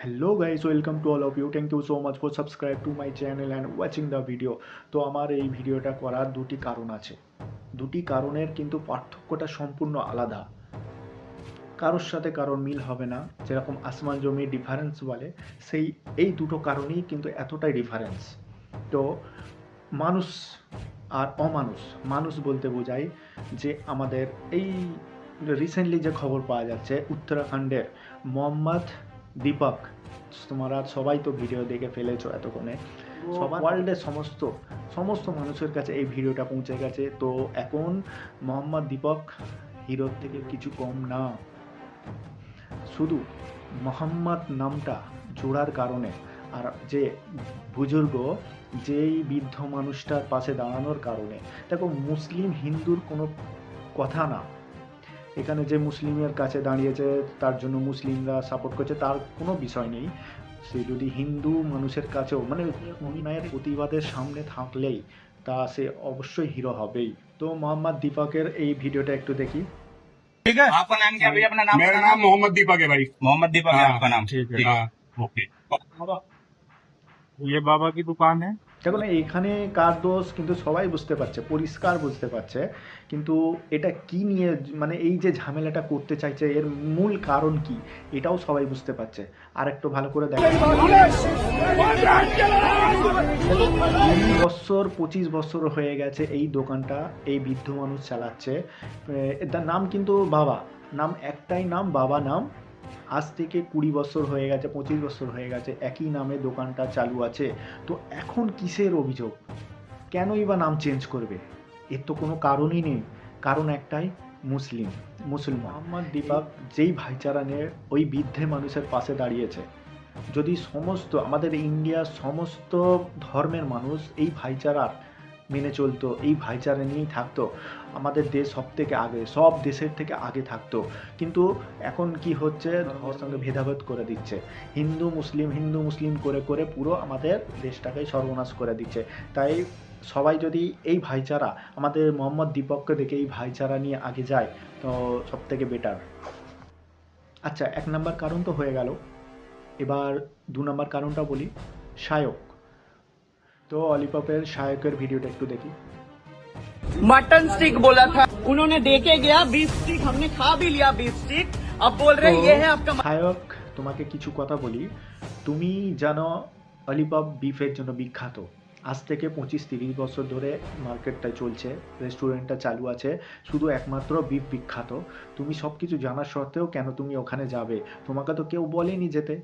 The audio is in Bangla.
Hello guys, welcome to all of you. Thank you so much for subscribe to my channel and watching the video. তো আমার এই ভিডিওটা করার দুটি কারণ আছে। দুটি কারণের কিন্তু পার্থক্যটা সম্পূর্ণ আলাদা। কারোর সাথে কারোর মিল হবে না, যেরকম আসমান জমি ডিফারেন্স বলে, এই দুটো কারণেই কিন্তু এতটাই ডিফারেন্স। তো মানুষ আর অমানুষ, মানুষ বলতে বোঝায় যে আমাদের এই রিসেন্টলি যে খবর পাওয়া যাচ্ছে উত্তরাখণ্ডের মোহাম্মদ দীপক, তোমরা সবাই তো ভিডিও দেখে ফেলেছো এতক্ষণে, সবার ওয়ার্ল্ডের সমস্ত মানুষের কাছে এই ভিডিওটা পৌঁছে গেছে। তো এখন মোহাম্মদ দীপক হিরোর থেকে কিছু কম না, শুধু মোহাম্মদ নামটা জোড়ার কারণে আর যে বুজুর্গ, যেই বৃদ্ধ মানুষটার পাশে দাঁড়ানোর কারণে। দেখো, মুসলিম হিন্দুর কোনো কথা না, এখানে যে মুসলিমের কাছে দাঁড়িয়েছে তার জন্য মুসলিমরা সাপোর্ট করছে তার কোনো বিষয় নেই। সে যদি হিন্দু মানুষের কাছেও মানে অন্যায়ের প্রতিবাদের সামনে থাকলেই তা সে অবশ্যই হিরো হবেই। তো মোহাম্মদ দীপকের এই ভিডিওটা একটু দেখি। ठीक है, आपका नाम क्या भैया? अपना नाम? मेरा नाम मोहम्मद दीपक है भाई। मोहम्मद दीपक है हाँ, आपका नाम? ठीक है। हाँ, ओके। ये बाबा की दुकान है। দেখুন, এখানে কার দোষ কিন্তু সবাই বুঝতে পারছে, পরিষ্কার বুঝতে পারছে, কিন্তু এটা কি নিয়ে মানে এই যে ঝামেলাটা করতে চাইছে এর মূল কারণ কি এটাও সবাই বুঝতে পারছে। আর একটু ভালো করে দেখো, 25 বছর হয়ে গেছে এই দোকানটা এই বৃদ্ধ মানুষ চালাচ্ছে। তার নাম কিন্তু বাবা, নাম একটাই নাম, বাবা নাম। আজ থেকে 20 বছর হয়ে গেছে, 25 বছর হয়ে গেছে একই নামে দোকানটা চালু আছে। তো এখন কিসের অভিযোগ? কেনই বা নাম চেঞ্জ করবে? এর তো কোনো কারণই নেই। কারণ একটাই, মুসলমান। মোহাম্মদ দীপক যেই ভাইচারা নিয়ে ওই বৃদ্ধে মানুষের পাশে দাঁড়িয়েছে, যদি সমস্ত আমাদের ইন্ডিয়ার সমস্ত ধর্মের মানুষ এই ভাইচারার মেনে চলতো, এই ভাইচারা নিয়েই থাকতো, আমাদের দেশ সব দেশের থেকে আগে থাকতো। কিন্তু এখন কি হচ্ছে, ধর্মের সঙ্গে ভেদাভেদ করে দিচ্ছে, হিন্দু মুসলিম করে করে পুরো আমাদের দেশটাকেই সর্বনাশ করে দিচ্ছে। তাই সবাই যদি এই ভাইচারা, আমাদের মোহাম্মদ দীপককে দেখে এই ভাইচারা নিয়ে আগে যায় তো সব থেকে বেটার। আচ্ছা, 1 নম্বর কারণ তো হয়ে গেল, এবার 2 নম্বর কারণটা বলি, শায়ক। তো অলিপপের শায়কের ভিডিওটা একটু দেখি। मटन स्टिक बोला था, उन्होंने देके गया 20 स्टिक, हमने खा भी लिया 20 स्टिक। अब बोल रहे ये है आपका। শায়ক, তোমাকে কিছু কথা বলি। তুমি জানো অলিপপ বিফের জন্য বিখ্যাত। আজ থেকে 25-30 বছর ধরে মার্কেটটা চলছে, রেস্টুরেন্টটা চালু আছে, শুধু একমাত্র বিফ বিখ্যাত। তুমি সব কিছু জানার সত্ত্বেও কেন তুমি ওখানে যাবে? তোমাকে তো কেউ বলেনি যেতে।